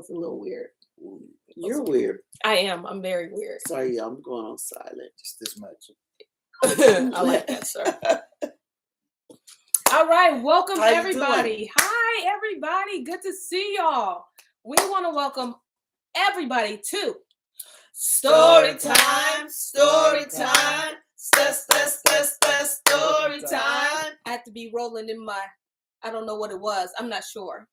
was a little weird. You're weird. I am. I'm very weird. Sorry, y'all. I'm going on silent. Just this much. I like that, sir. All right. Welcome, How you everybody. doing? Hi, everybody. Good to see y'all. We want to welcome everybody to Story time. Story time. Story time. I had to be rolling in my, I don't know what it was. I'm not sure.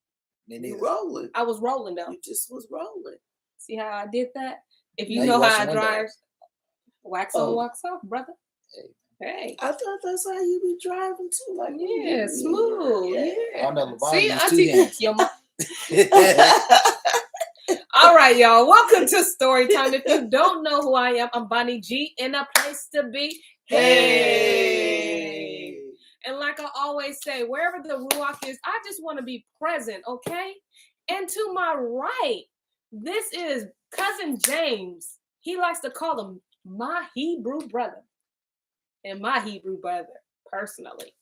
Me You neither. rolling. I was rolling though. You just was rolling. See how I did that? If you Now know you how I washing drive, windows. wax on, Oh. wax off, brother. Hey. I thought that's how you be driving too. Like Yeah, smooth. Yeah. Oh, no, LeVar See, used I two see. hands. Your mom. All right, y'all. Welcome to Story Time. If you don't know who I am, I'm Bonnie G in a place to be. Hey. And like I always say, wherever the Ruach is, I just want to be present, okay? And to my right, this is Cousin James. He likes to call him my Hebrew brother. And my Hebrew brother, personally.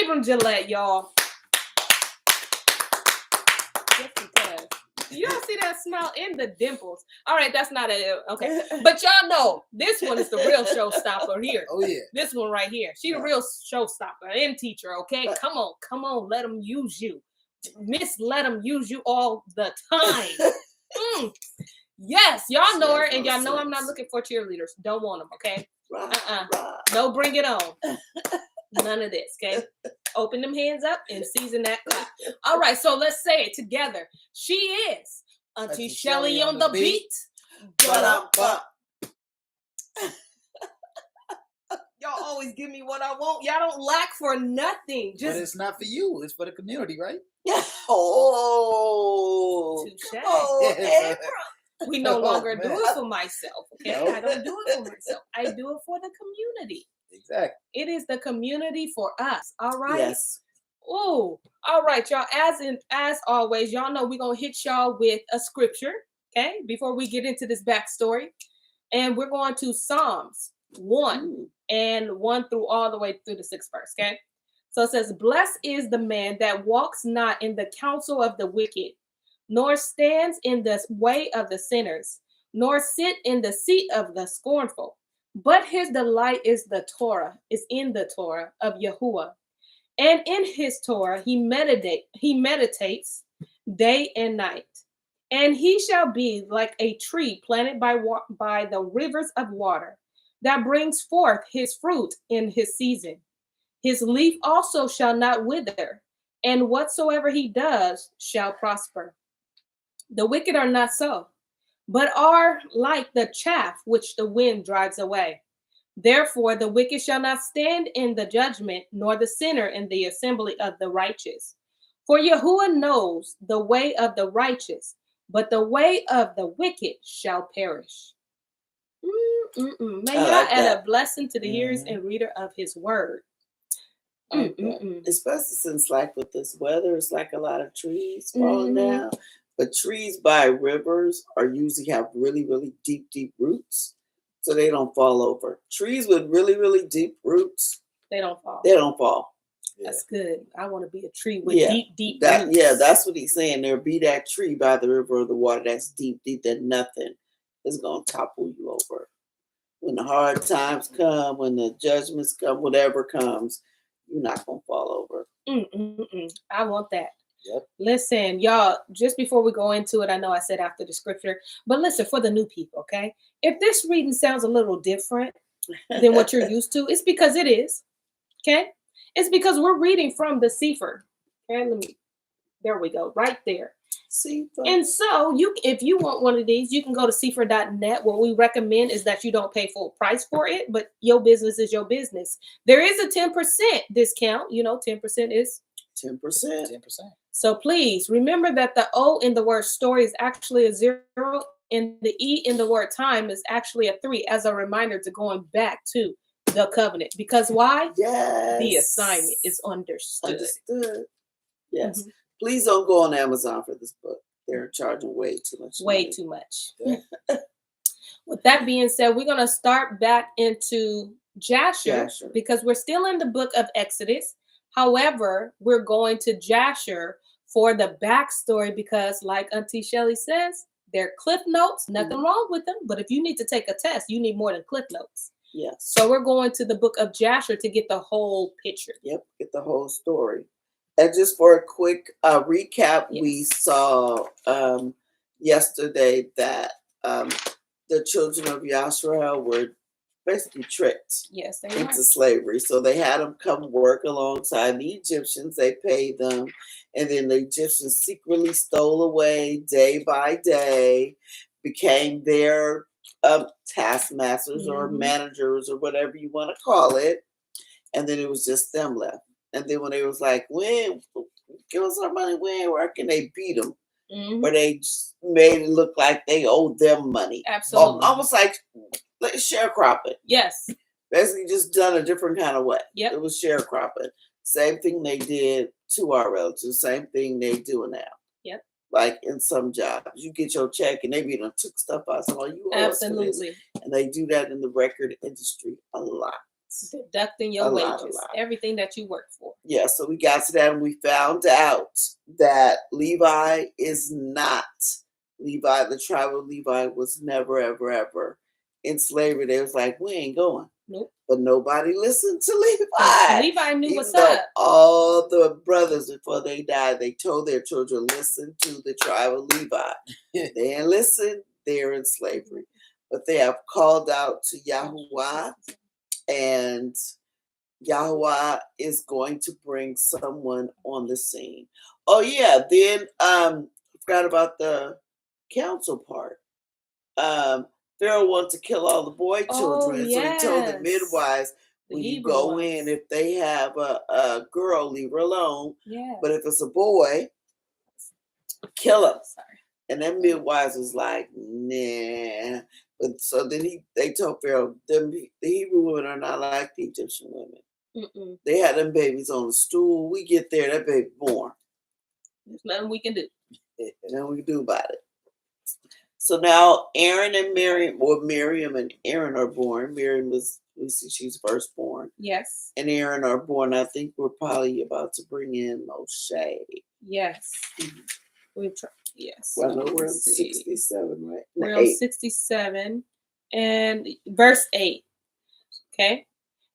Abram Gillette, y'all. Yes, he does. Y'all see that smile in the dimples. All right, that's not it. Okay. But y'all know, this one is the real showstopper here. Oh, yeah. This one right here. She the real showstopper and teacher, okay? Come on. Let them use you. Miss, let them use you all the time. Yes, y'all know her, and y'all know I'm not looking for cheerleaders. Don't want them, okay? No, bring it on. None of this, okay? Open them hands up and season that clap. All right, so let's say it together. She is Auntie Shelly on the beat. Y'all always give me what I want. Y'all don't lack for nothing. But it's not for you. It's for the community, right? Oh, Touché. come on, Abram. We no longer do man. it for myself, okay? No. I don't do it for myself. I do it for the community. Exactly. It is the community for us, all right? Yes. Oh, all right, y'all. As always, y'all know we're gonna hit y'all with a scripture, okay? Before we get into this backstory, and we're going to Psalms 1 and 1 through all the way through the 6th verse, okay? So it says, "Blessed is the man that walks not in the counsel of the wicked, nor stands in the way of the sinners, nor sit in the seat of the scornful. But his delight is in the Torah of Yahuwah. And in his Torah he meditates day and night. And he shall be like a tree planted by the rivers of water, that brings forth his fruit in his season. His leaf also shall not wither, and whatsoever he does shall prosper. The wicked are not so, but are like the chaff which the wind drives away. Therefore, the wicked shall not stand in the judgment, nor the sinner in the assembly of the righteous. For Yahuwah knows the way of the righteous, but the way of the wicked shall perish." May y'all add a blessing to the hearers and reader of his word. Especially since, like, with this weather, it's like a lot of trees falling down. But trees by rivers usually have really, really deep roots, so they don't fall over. Trees with really, really deep roots, they don't fall. Yeah. That's good. I want to be a tree with deep roots. Yeah, that's what he's saying. There be that tree by the river of the water that's deep, that nothing is going to topple you over. When the hard times come, when the judgments come, whatever comes, you're not going to fall over. I want that. Yep. Listen, y'all, just before we go into it, I know I said after the scripture, but listen, for the new people, okay? If this reading sounds a little different than what you're used to, it's because it is, okay? It's because we're reading from the Sefer. Okay, there we go, right there. Sefer. And so, if you want one of these, you can go to sefer.net. What we recommend is that you don't pay full price for it, but your business is your business. There is a 10% discount. 10% is 10%. So please remember that the O in the word story is actually a 0, and the E in the word time is actually a 3, as a reminder to going back to the covenant. Because why? Yes. The assignment is understood. Yes. Please don't go on Amazon for this book. They're charging way too much. Way too much. With that being said, we're going to start back into Jasher, because we're still in the book of Exodus. However, we're going to Jasher for the backstory because, like Auntie Shelley says, they're cliff notes. Nothing wrong with them. But if you need to take a test, you need more than cliff notes. Yes. So we're going to the book of Jasher to get the whole picture. Yep, get the whole story. And just for a quick recap, we Yes. saw yesterday that the children of Yashrael were basically tricked Yes, they into are. slavery. So they had them come work alongside the Egyptians. They paid them. And then the Egyptians secretly stole away day by day, became their taskmasters or managers or whatever you want to call it. And then it was just them left. And then when they was like, when, give us our money, when, where can they beat them? Or they just made it look like they owed them money. Absolutely. Almost like sharecropping. Yes. Basically just done a different kind of way. Yep. It was sharecropping. Same thing they did to our relatives. Same thing they do now. Yep. Like in some jobs, you get your check and they be done took stuff out. So you owe us for this. Absolutely. And they do that in the record industry a lot. Deducting your wages, everything that you work for. Yeah, so we got to that and we found out that Levi is not Levi. The tribe of Levi was never, ever, ever in slavery. They was like, we ain't going. Nope. But nobody listened to Levi. Levi knew what's Even though up. all the brothers before they died, they told their children, listen to the tribe of Levi. They didn't listen, they're in slavery. But they have called out to Yahuwah. And Yahweh is going to bring someone on the scene. Oh yeah, then forgot about the council part. Pharaoh wanted to kill all the boy children, so he told the midwives, when you go in, if they have a girl, leave her alone. Yeah. But if it's a boy, kill him. Sorry. And then midwives was like, nah. But so then they told Pharaoh, the Hebrew women are not like the Egyptian women. They had them babies on the stool. We get there, that baby born. There's nothing we can do. And nothing we can do about it. So now Aaron and Miriam and Aaron are born. Miriam we see she's firstborn. Yes. And Aaron are born. I think we're probably about to bring in Moshe. Yes. Yes. Well, no, we're on 67, right? We're on 67 and verse 8. Okay.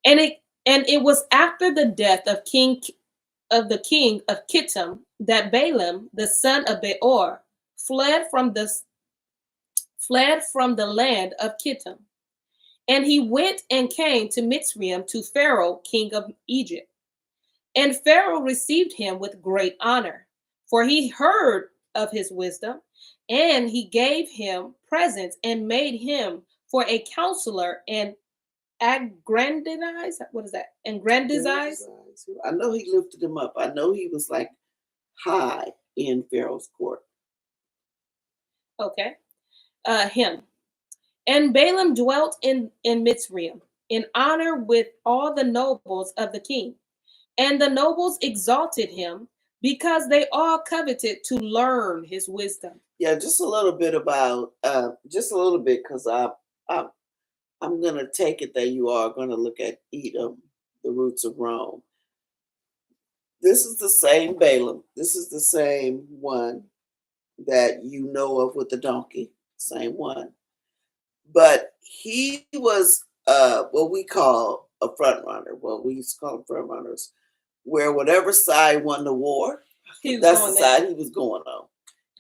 And it was after the death of the king of Kittim that Balaam, the son of Beor, fled from the land of Kittim. And he went and came to Mitzrayim to Pharaoh, king of Egypt. And Pharaoh received him with great honor, for he heard of his wisdom, and he gave him presents and made him for a counselor and aggrandize. What is that? Aggrandize? I know he lifted him up. I know he was like high in Pharaoh's court. Okay. Him. And Balaam dwelt in Mitzrayim in honor with all the nobles of the king. And the nobles exalted him because they all coveted to learn his wisdom. Yeah, just a little bit about, because I'm going to take it that you are going to look at Edom, the roots of Rome. This is the same Balaam. This is the same one that you know of with the donkey. Same one. But he was what we call a front runner. Well, we used to call them front runners, where whatever side won the war, that's the side he was going on.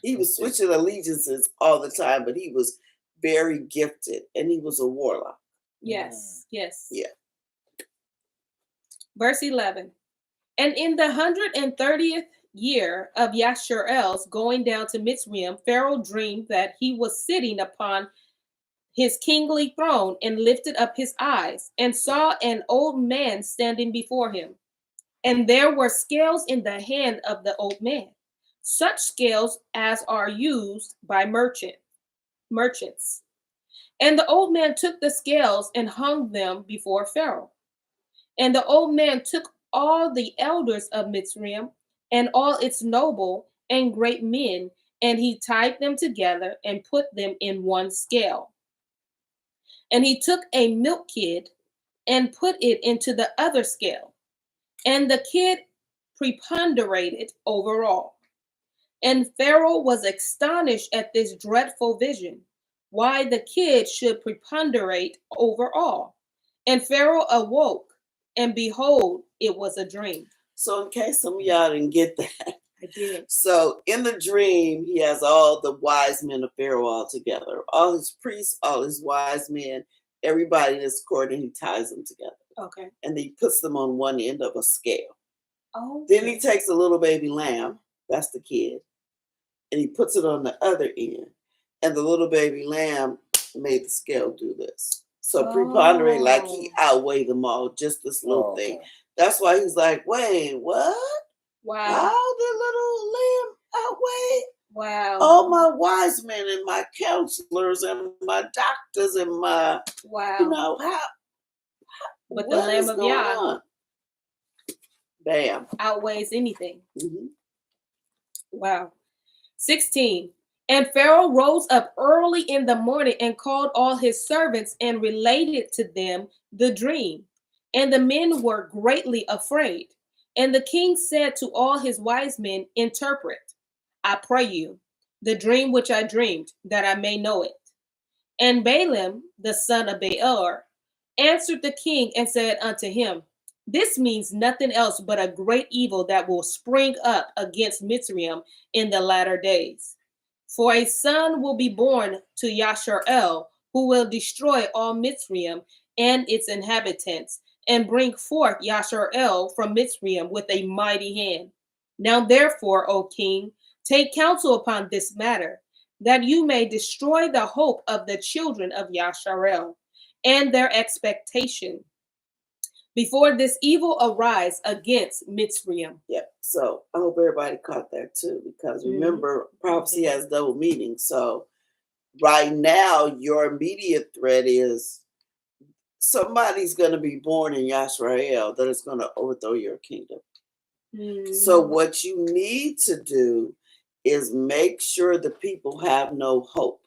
He was switching allegiances all the time, but he was very gifted, and he was a warlock. Yes, yes. Yeah. Verse 11. And in the 130th year of Yasharel's going down to Mitzrayim, Pharaoh dreamed that he was sitting upon his kingly throne and lifted up his eyes and saw an old man standing before him. And there were scales in the hand of the old man, such scales as are used by merchants. And the old man took the scales and hung them before Pharaoh. And the old man took all the elders of Mitzrayim and all its noble and great men, and he tied them together and put them in one scale. And he took a milk kid and put it into the other scale, and the kid preponderated over all. And Pharaoh was astonished at this dreadful vision, why the kid should preponderate over all. And Pharaoh awoke, and behold, it was a dream. So in case some of y'all didn't get that, I did. so in the dream, he has all the wise men of Pharaoh all together, all his priests, all his wise men, everybody in his court, and he ties them together. Okay. And he puts them on one end of a scale. Oh. Then he takes a little baby lamb, that's the kid, and he puts it on the other end. And the little baby lamb made the scale do this. So preponderate, like he outweighed them all, just this little thing. That's why he's like, wait, what? Wow. How the little lamb outweigh Wow. all my wise men and my counselors and my doctors and my, Wow. you know, how? But the Lamb of Yah Bam. outweighs anything. Mm-hmm. Wow. 16. And Pharaoh rose up early in the morning and called all his servants and related to them the dream. And the men were greatly afraid. And the king said to all his wise men, interpret, I pray you, the dream which I dreamed, that I may know it. And Balaam, the son of Beor, answered the king and said unto him, this means nothing else but a great evil that will spring up against Mitzrayim in the latter days. For a son will be born to Yashar'el, who will destroy all Mitzrayim and its inhabitants, and bring forth Yashar'el from Mitzrayim with a mighty hand. Now therefore, O king, take counsel upon this matter, that you may destroy the hope of the children of Yashar'el and their expectation, before this evil arise against Mitzrayim. Yeah. So I hope everybody caught that too, because remember, prophecy has double meaning. So right now, your immediate threat is somebody's going to be born in Yashar'el that is going to overthrow your kingdom. So what you need to do is make sure the people have no hope.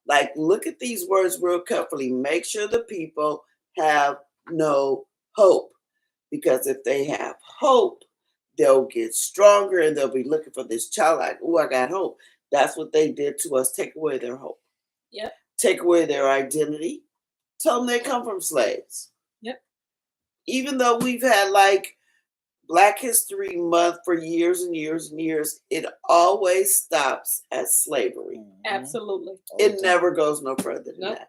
Like, look at these words real carefully. Make sure the people have no hope, because if they have hope, they'll get stronger and they'll be looking for this child like, oh, I got hope. That's what they did to us. Take away their hope. Yep. Take away their identity. Tell them they come from slaves. Yep. Even though we've had like Black History Month for years and years and years, it always stops at slavery. Absolutely. It never goes no further than that.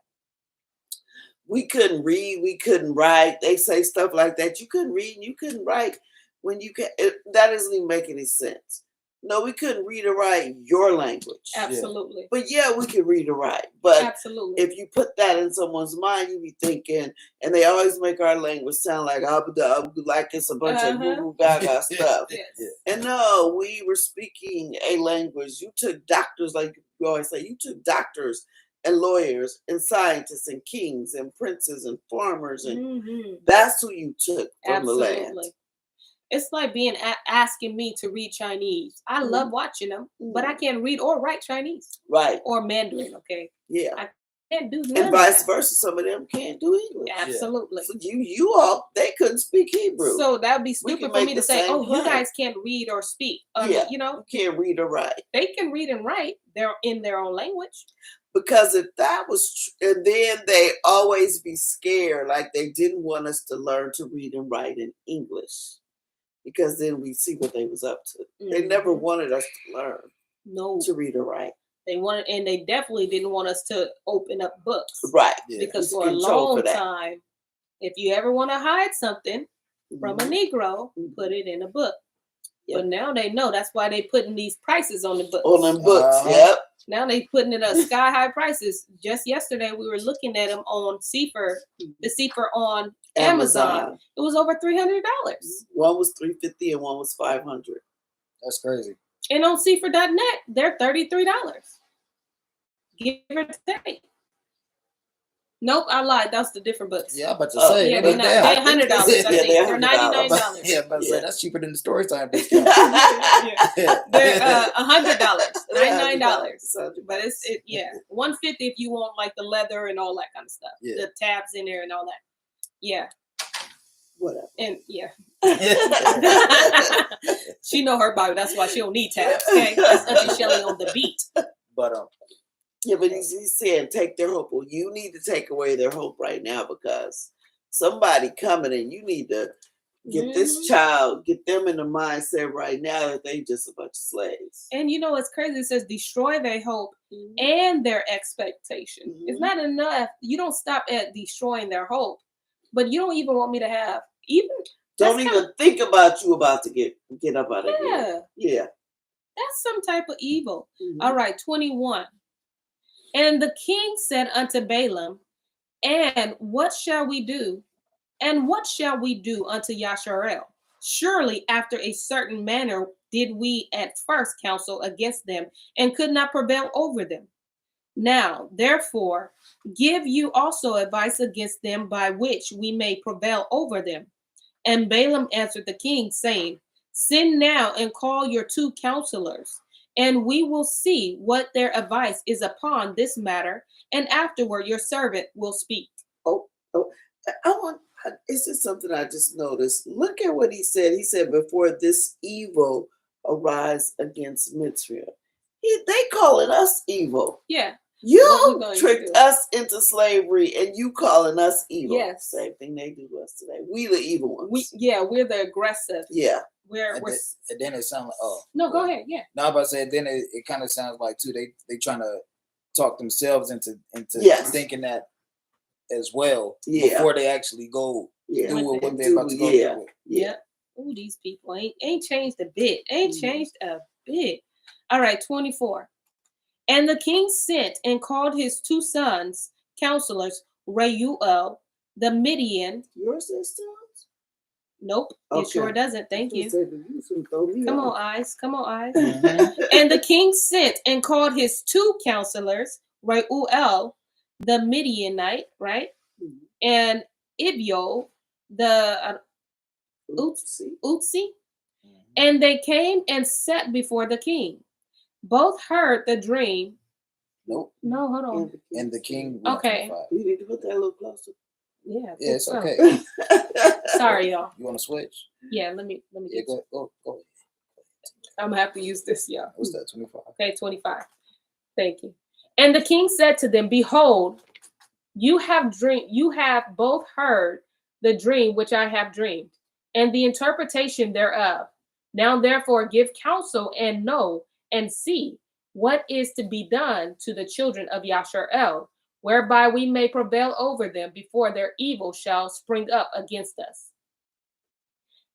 We couldn't read, we couldn't write. They say stuff like that. You couldn't read and you couldn't write when you can. That doesn't even make any sense. No, we couldn't read or write your language. Absolutely. But yeah, we could read or write. But absolutely, if you put that in someone's mind, you be thinking, and they always make our language sound like like it's a bunch of goo gaga stuff. Yes. And no, we were speaking a language. You took doctors, like you always say, you took doctors and lawyers and scientists and kings and princes and farmers, and that's who you took from the land. It's like being asking me to read Chinese. I love watching them, but I can't read or write Chinese, right? Or Mandarin. Okay, yeah, I can't do. And vice versa. Some of them can't do English. Absolutely. So you all, they couldn't speak Hebrew. So that would be stupid for me to say, "Oh, you guys can't read or speak." You know, you can't read or write. They can read and write. They're in their own language. Because if that was and then they always be scared, like they didn't want us to learn to read and write in English, because then we see what they was up to. They never wanted us to learn to read or write. They wanted, and they definitely didn't want us to open up books, right? Because for a long time, if you ever want to hide something from a Negro, put it in a book. But now they know. That's why they putting these prices on the books. On them books, yep. Now they putting it at sky high prices. Just yesterday we were looking at them on the Sefer on Amazon. It was over $300. One was $350 and one was $500. That's crazy. And on Sefer.net, they're $33. Give or take. Nope, I lied. That's the different books. Yeah, but to say they're $100. They're $99. Yeah, but that's cheaper than the story time discount. They're $100, $99. But it's $150 if you want like the leather and all that kind of stuff. Yeah. The tabs in there and all that. Yeah. Whatever. And she She know her Bible. That's why she don't need tabs. Okay, that's Auntie Shelly on the beat. But Yeah, but he's saying take their hope. Well, you need to take away their hope right now because somebody coming and you need to get this child, get them in the mindset right now that they just a bunch of slaves. And you know what's crazy? It says destroy their hope and their expectation. It's not enough. You don't stop at destroying their hope, but you don't even want me to have even. Don't even think about you about to get up out of here. Yeah. That's some type of evil. All right, 21. And the king said unto Balaam, and what shall we do? And what shall we do unto Yasharel? Surely after a certain manner did we at first counsel against them and could not prevail over them. Now, therefore, give you also advice against them by which we may prevail over them. And Balaam answered the king, saying, send now and call your 2 counselors, and we will see what their advice is upon this matter, and afterward your servant will speak. This is something I just noticed. Look at what he said. He said, before this evil arise against Mitzrayim. They calling us evil. Yeah. You tricked us into slavery and you calling us evil. Yes. Same thing they do to us today. We the evil ones. We're the aggressive. Yeah. and then it sounds like, no, go ahead. Yeah. No, but I said then it kind of sounds like too they trying to talk themselves into thinking that as well before they actually go do what they're about to go do. Yeah. Ooh, these people ain't changed a bit. Ain't changed a bit. All right, 24. And the king sent and called his 2 sons, counselors, Reuel, the Midian. Yours says sons? Nope, it sure doesn't. Thank you. Come on, eyes. Come on, eyes. And the king sent and called his 2 counselors, Reuel, the Midianite, right? And Ibyo, the Utsi. And they came and sat before the king. Both heard the dream. Nope. No, hold on. And the king. Okay. You need to put that a little closer. Yeah. Yeah, it's okay. Sorry, y'all. You want to switch? Yeah, let me. Yeah, go ahead. I'm gonna have to use this, y'all. What's that? 25. Okay, 25. Thank you. And the king said to them, behold, you have both heard the dream which I have dreamed, and the interpretation thereof. Now therefore give counsel and know and see what is to be done to the children of Yasharel, whereby we may prevail over them before their evil shall spring up against us.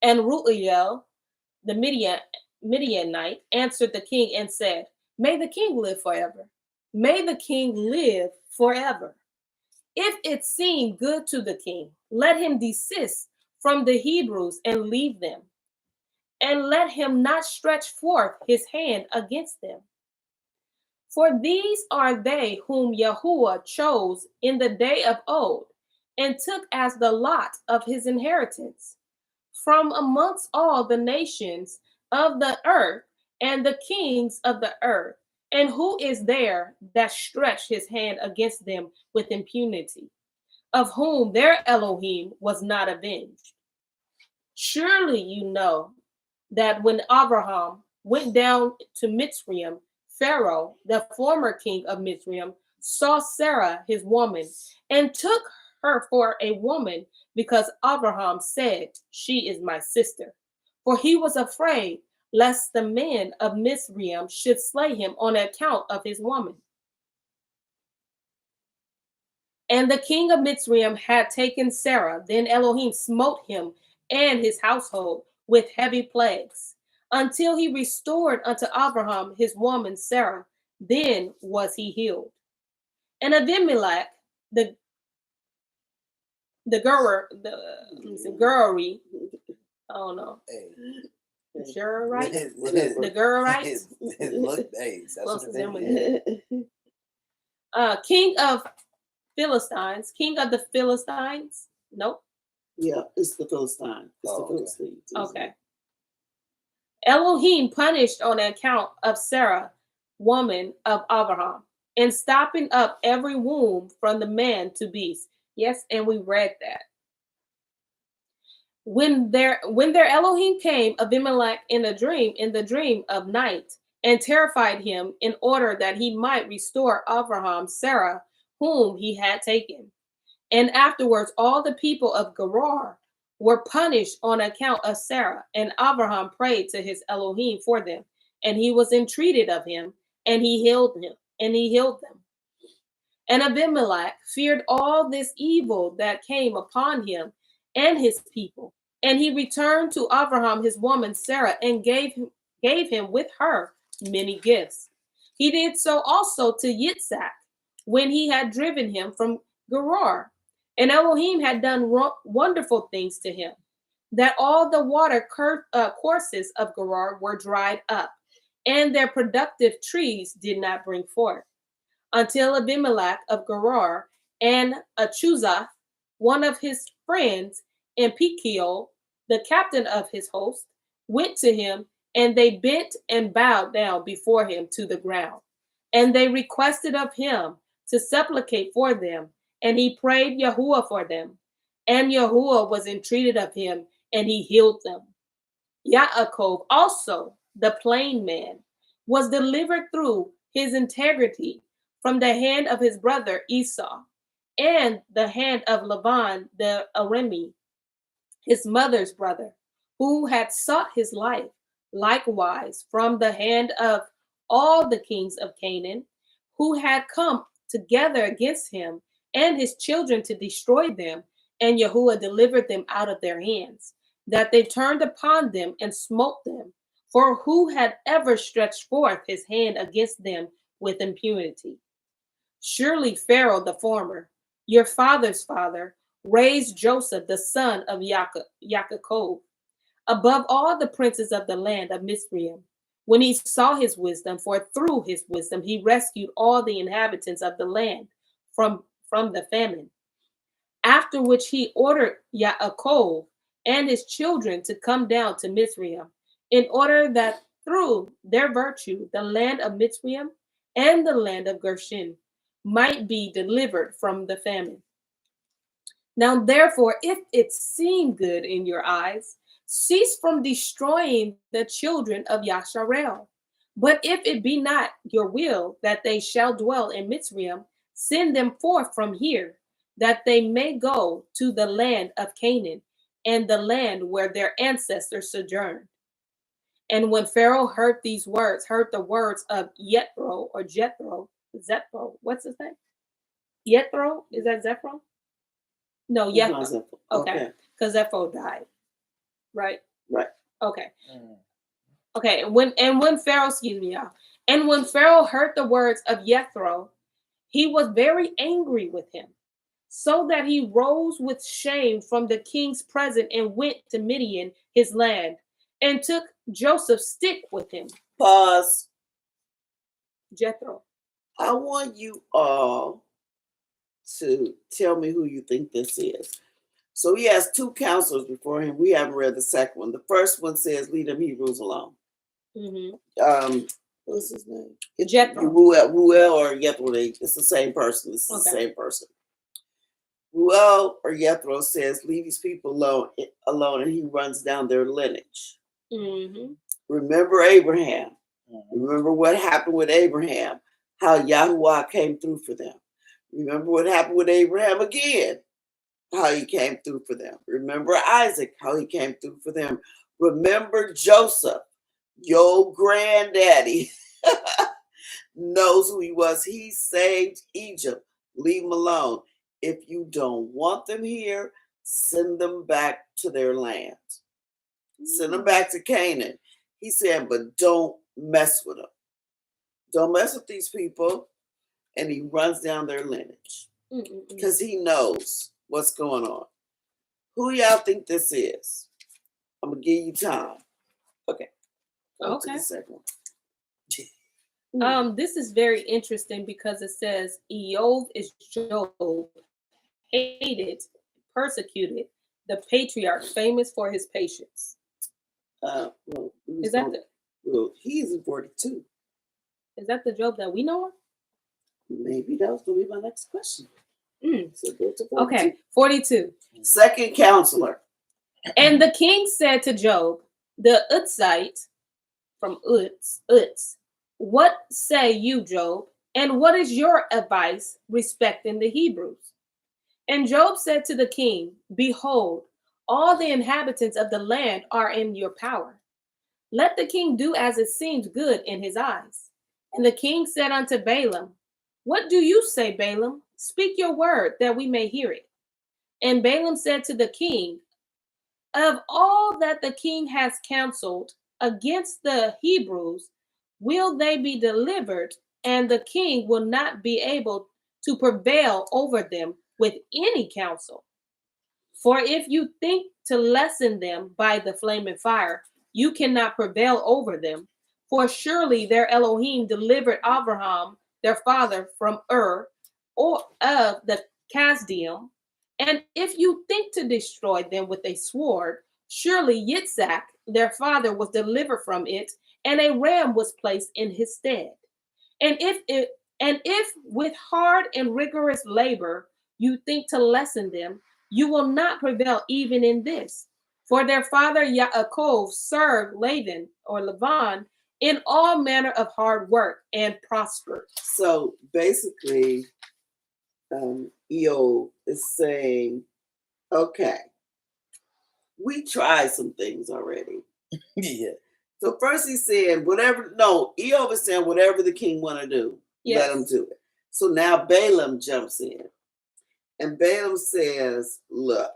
And Reuel, the Midianite, answered the king and said, may the king live forever. May the king live forever. If it seem good to the king, let him desist from the Hebrews and leave them, and let him not stretch forth his hand against them. For these are they whom Yahuwah chose in the day of old, and took as the lot of his inheritance from amongst all the nations of the earth and the kings of the earth. And who is there that stretched his hand against them with impunity, of whom their Elohim was not avenged? Surely you know that when Abraham went down to Mitzrayim, Pharaoh, the former king of Mitzrayim, saw Sarah, his woman, and took her for a woman, because Abraham said, she is my sister. For he was afraid lest the men of Mitzrayim should slay him on account of his woman. And the king of Mitzrayim had taken Sarah. Then Elohim smote him and his household with heavy plagues, until he restored unto Abraham his woman Sarah. Then was he healed. And Abimelech, the Gerari, I don't know. St0ryTim3? The Gerarites? King of the Philistines. Nope. Yeah, it's the Philistine. It's the Philistines. Okay. Elohim punished on account of Sarah, woman of Abraham, and stopping up every womb from the man to beast. Yes, and we read that. When their Elohim came, Abimelech in the dream of night, and terrified him in order that he might restore Abraham, Sarah, whom he had taken. And afterwards all the people of Gerar were punished on account of Sarah, and Abraham prayed to his Elohim for them, and he was entreated of him, and he healed them. And Abimelech feared all this evil that came upon him and his people. And he returned to Abraham his woman Sarah, and gave him with her many gifts. He did so also to Yitzhak when he had driven him from Gerar. And Elohim had done wonderful things to him, that all the water courses of Gerar were dried up, and their productive trees did not bring forth, until Abimelech of Gerar and Achuzah, one of his friends, and Pekiel, the captain of his host, went to him, and they bent and bowed down before him to the ground. And they requested of him to supplicate for them, and he prayed Yahuwah for them. And Yahuwah was entreated of him, and he healed them. Yaakov also, the plain man, was delivered through his integrity from the hand of his brother Esau, and the hand of Laban the Aramean, his mother's brother, who had sought his life, likewise from the hand of all the kings of Canaan, who had come together against him and his children to destroy them, and Yahuwah delivered them out of their hands, that they turned upon them and smote them. For who had ever stretched forth his hand against them with impunity? Surely Pharaoh the former, your father's father, raised Joseph the son of Yaakov above all the princes of the land of Mizraim, when he saw his wisdom, for through his wisdom he rescued all the inhabitants of the land from the famine. After which he ordered Yaakov and his children to come down to Mizraim, in order that through their virtue the land of Mizraim and the land of Goshen might be delivered from the famine. Now therefore, if it seem good in your eyes, cease from destroying the children of Yasharel. But if it be not your will that they shall dwell in Mizraim, send them forth from here, that they may go to the land of Canaan, and the land where their ancestors sojourned. And when Pharaoh heard the words of Jethro, what's his name? Jethro? Is that Zephro? No, Jethro. Okay, because Zephro died. Right. Okay. Okay. When Pharaoh, excuse me, y'all. And when Pharaoh heard the words of Jethro, he was very angry with him, so that he rose with shame from the king's presence and went to Midian, his land, and took Joseph's stick with him. Pause. Jethro. I want you all to tell me who you think this is. So he has two counselors before him. We haven't read the second one. The first one says, "Leave them Hebrews alone." Mm-hmm. What's his name? It's Jethro. Ruel or Jethro. It's the same person. It's the same person. Ruel or Jethro says, "Leave these people alone," and he runs down their lineage. Mm-hmm. Remember Abraham. Mm-hmm. Remember what happened with Abraham, how Yahuwah came through for them. Remember what happened with Abraham again, how he came through for them. Remember Isaac, how he came through for them. Remember Joseph, your granddaddy, knows who he was. He saved Egypt. Leave them alone. If you don't want them here, send them back to their land. Send them back to Canaan. He said, but don't mess with them. Don't mess with these people. And he runs down their lineage because he knows what's going on. Who y'all think this is? I'm going to give you time. Okay. Okay. The second one. This is very interesting because it says Eov is Job, hated, persecuted, the patriarch, famous for his patience. He's in 42. Is that the Job that we know of? Maybe that was going to be my next question. So go to 42. Okay, 42. Second counselor. And the king said to Job, the Utzite from Utz, what say you, Job? And what is your advice respecting the Hebrews? And Job said to the king, behold, all the inhabitants of the land are in your power. Let the king do as it seems good in his eyes. And the king said unto Balaam, what do you say, Balaam? Speak your word that we may hear it. And Balaam said to the king, of all that the king has counseled against the Hebrews, will they be delivered, and the king will not be able to prevail over them with any counsel. For if you think to lessen them by the flaming fire, you cannot prevail over them. For surely their Elohim delivered Abraham, their father, from or of the Kasdim. And if you think to destroy them with a sword, surely Yitzhak, their father, was delivered from it, and a ram was placed in his stead. And if with hard and rigorous labor you think to lessen them, you will not prevail even in this. For their father Yaakov served Lavan in all manner of hard work and prospered. So basically, Eo is saying, okay, we tried some things already. Yeah. So first he's saying, Eo is saying whatever the king want to do, let him do it. So now Balaam jumps in. And Balaam says, look,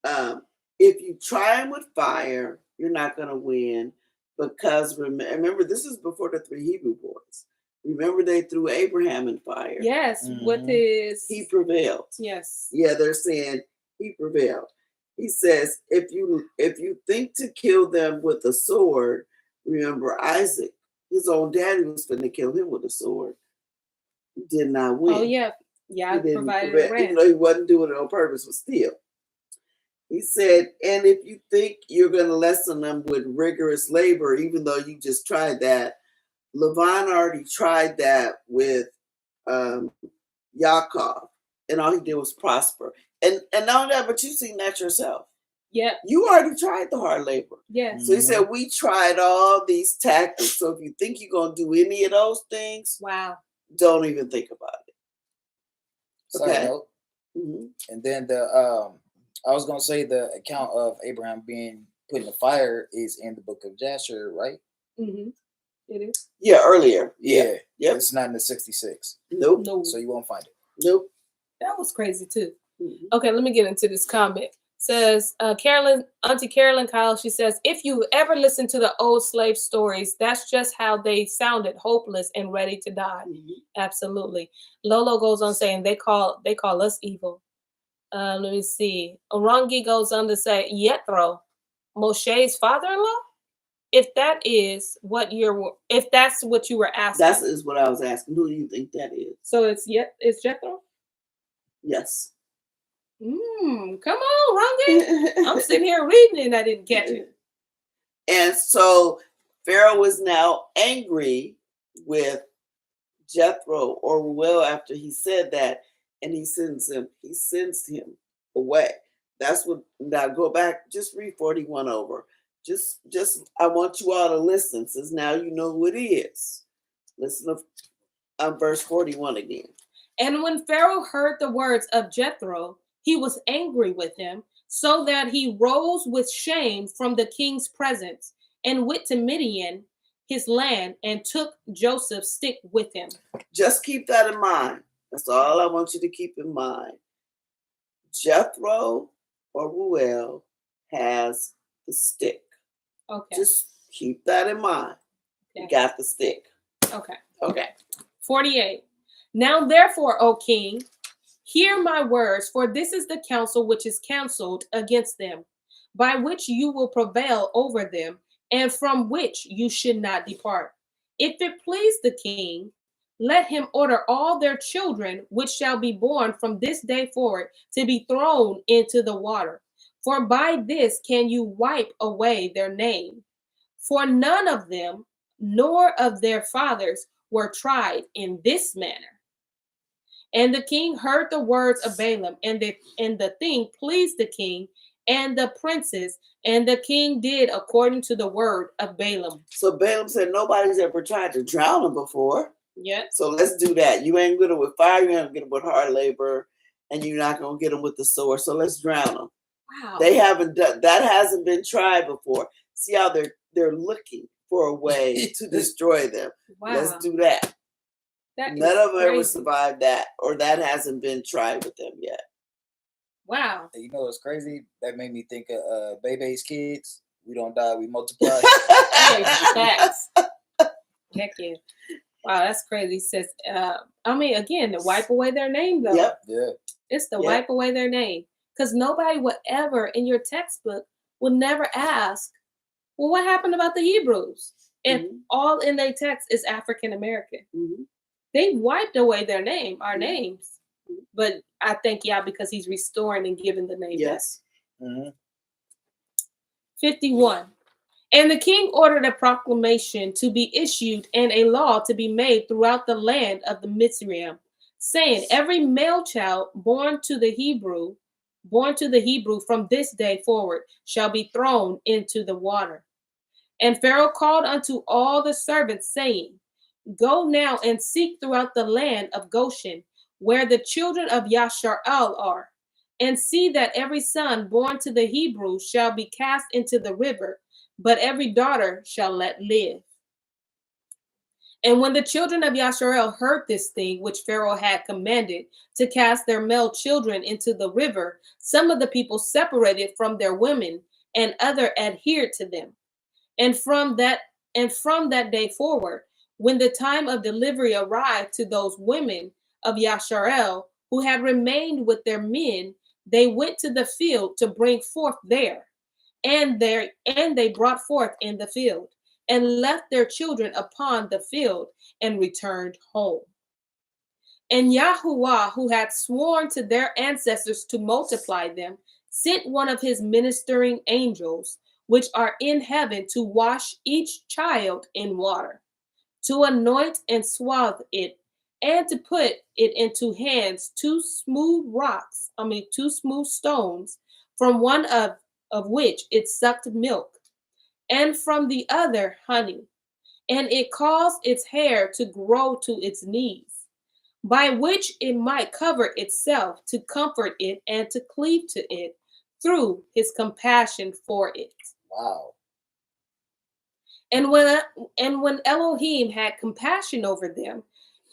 if you try him with fire, you're not going to win, because remember, this is before the 3 Hebrew boys. Remember, they threw Abraham in fire. Yes, with his... He prevailed. Yes. Yeah, they're saying he prevailed. He says, if you think to kill them with a sword, remember Isaac, his own daddy was going to kill him with a sword. He did not win. Oh, yeah. Yeah, he provided a ram. Even though he wasn't doing it on purpose, but still. He said, and if you think you're going to lessen them with rigorous labor, even though you just tried that, Lavan already tried that with Yaakov, and all he did was prosper. And not only that, but you've seen that yourself. Yeah. You already tried the hard labor. Yeah. So he said, we tried all these tactics. So if you think you're going to do any of those things, wow, don't even think about it. Okay. And then I was going to say the account of Abraham being put in the fire is in the book of Jasher, right? Mm-hmm. It is. Yeah, earlier. Yeah. Yep. It's not in the 66. Nope. So you won't find it. Nope. That was crazy too. Mm-hmm. Okay, let me get into this comment. Says Auntie Carolyn Kyle, she says, if you ever listen to the old slave stories, that's just how they sounded, hopeless and ready to die. Mm-hmm. Absolutely. Lolo goes on saying they call us evil. Let me see. Orangi goes on to say, Yethro, Moshe's father-in-law? If that's what you were asking. That is what I was asking. Who do you think that is? So it's Jethro? Yes. Come on, Rangi. I'm sitting here reading and I didn't catch it. And so Pharaoh is now angry with Jethro or Ruel after he said that, and he sends him away. That's what, now go back, just read 41 over. Just I want you all to listen, since now you know who it is. Listen to verse 41 again. And when Pharaoh heard the words of Jethro, he was angry with him, so that he rose with shame from the king's presence and went to Midian, his land, and took Joseph's stick with him. Just keep that in mind. That's all I want you to keep in mind. Jethro or Ruel has the stick. Okay. Just keep that in mind. Okay. You got the stick. Okay. 48. Now therefore, O king, hear my words, for this is the counsel which is counseled against them, by which you will prevail over them, and from which you should not depart. If it please the king, let him order all their children, which shall be born from this day forward, to be thrown into the water. For by this can you wipe away their name. For none of them, nor of their fathers, were tried in this manner. And the king heard the words of Balaam, and the thing pleased the king, and the princes, and the king did according to the word of Balaam. So Balaam said, nobody's ever tried to drown him before. Yeah. So let's do that. You ain't good with fire, you ain't good with hard labor, and you're not going to get them with the sword. So let's drown them. Wow. They haven't done that. Hasn't been tried before. See how they're looking for a way to destroy them. Wow. Let's do that. None of them ever survived that, or that hasn't been tried with them yet. Wow. You know what's crazy? That made me think of Bebe's kids. We don't die, we multiply. Facts. Heck yeah. Wow, that's crazy. Says, I mean, again, to wipe away their name, though. Yep. Yeah. It's to wipe away their name. Because nobody would ever, in your textbook, would never ask, well, what happened about the Hebrews? And all in their text is African American. Mm-hmm. They wiped away their name, our names. But I think, because he's restoring and giving the name. Yes. Mm-hmm. 51. And the king ordered a proclamation to be issued and a law to be made throughout the land of the Mitzrayim, saying, every male child born to the Hebrew from this day forward shall be thrown into the water. And Pharaoh called unto all the servants, saying, go now and seek throughout the land of Goshen, where the children of Jasher are, and see that every son born to the Hebrew shall be cast into the river, but every daughter shall let live. And when the children of Jasher heard this thing which Pharaoh had commanded to cast their male children into the river, some of the people separated from their women, and other adhered to them. And from that day forward, when the time of delivery arrived to those women of Jasher who had remained with their men, they went to the field to bring forth there. And they brought forth in the field, and left their children upon the field, and returned home. And Yahuwah, who had sworn to their ancestors to multiply them, sent one of his ministering angels, which are in heaven, to wash each child in water, to anoint and swathe it, and to put it into hands two smooth stones, from one of which it sucked milk, and from the other honey, and it caused its hair to grow to its knees, by which it might cover itself, to comfort it and to cleave to it through his compassion for it. Wow. And when Elohim had compassion over them,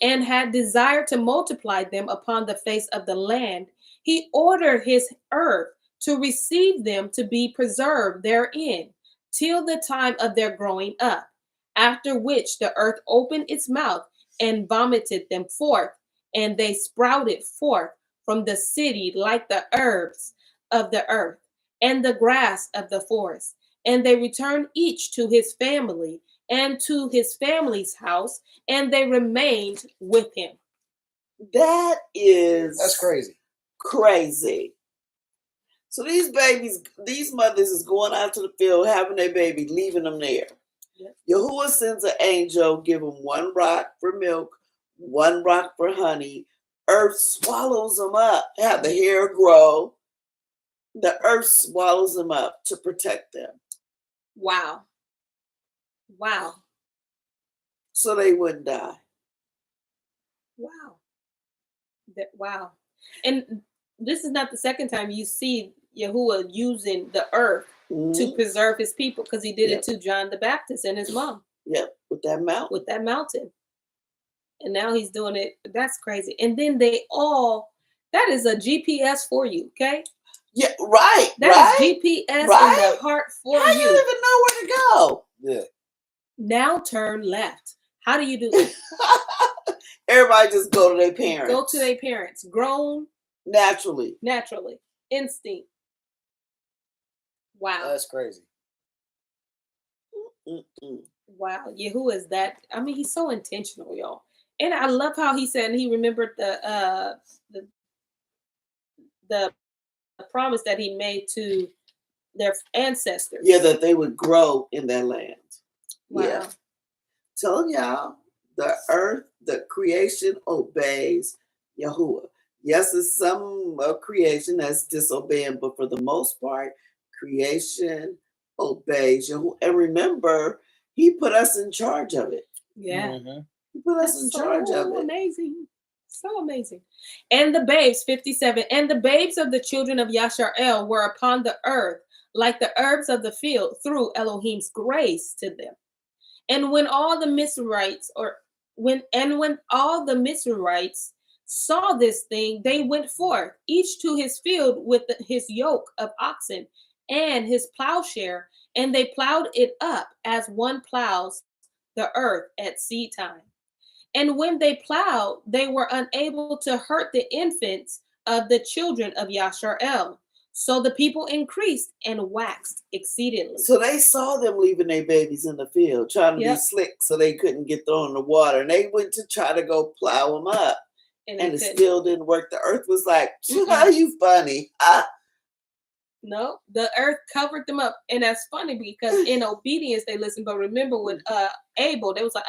and had desired to multiply them upon the face of the land, he ordered his earth to receive them to be preserved therein, till the time of their growing up, after which the earth opened its mouth and vomited them forth, and they sprouted forth from the city like the herbs of the earth and the grass of the forest. And they returned each to his family and to his family's house, and they remained with him. That's crazy. Crazy. So these mothers is going out to the field, having their baby, leaving them there. Yep. Yahuwah sends an angel, give them one rock for milk, one rock for honey. Earth swallows them up. Have the hair grow. The earth swallows them up to protect them. Wow. Wow. So they wouldn't die. Wow. Wow. And this is not the second time you see Yahuwah using the earth to preserve his people, because he did it to John the Baptist and his mom. Yep, with that mountain. And now he's doing it. That's crazy. And then that is a GPS for you, okay? Yeah, right. That is GPS in the heart for you. How you even know where to go? Yeah. Now turn left. How do you do that? Everybody just go to their parents. Go to their parents. Grown. Naturally. Instinct. Wow. That's crazy. Wow. Yahuwah is that. I mean, he's so intentional, y'all. And I love how he said, and he remembered the promise that he made to their ancestors. Yeah, that they would grow in that land. Wow. Yeah. Telling y'all, the earth, the creation obeys Yahuwah. Yes, it's some creation that's disobeying, but for the most part, creation obeys you. And remember, he put us in charge of it. Yeah. Mm-hmm. He put us in charge of it. Amazing. So amazing. And the babes, 57, and the babes of the children of Yashar'el were upon the earth like the herbs of the field through Elohim's grace to them. And when all the Mizrahites, when all the Mizrahites saw this thing, they went forth, each to his field with his yoke of oxen and his plowshare, and they plowed it up as one plows the earth at seed time. And when they plowed, they were unable to hurt the infants of the children of Yashar'el. So the people increased and waxed exceedingly. So they saw them leaving their babies in the field, trying to be slick so they couldn't get thrown in the water. And they went to try to go plow them up. And it still didn't work. The earth was like, how you funny? No, the earth covered them up. And that's funny because in obedience they listened. But remember with Abel, they was like,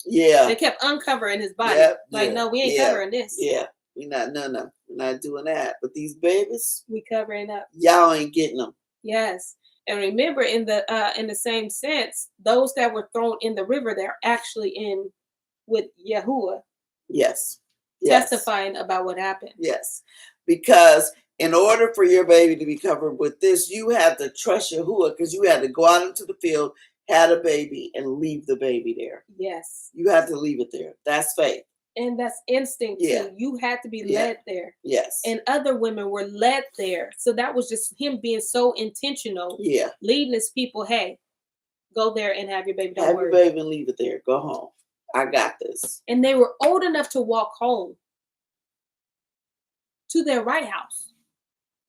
Yeah. They kept uncovering his body. No, we ain't covering this. Yeah. We're not doing that. But these babies, we covering up. Y'all ain't getting them. Yes. And remember, in the same sense, those that were thrown in the river, they're actually in with Yahuwah. Yes. Testifying about what happened. Yes. Because in order for your baby to be covered with this, you had to trust Yahuwah, because you had to go out into the field, had a baby, and leave the baby there. Yes. You had to leave it there. That's faith. And that's instinct too. You had to be led there. Yes. And other women were led there. So that was just him being so intentional. Yeah. Leading his people, hey, go there and have your baby. Don't worry. Have your baby and leave it there. Go home. I got this. And they were old enough to walk home to their right house.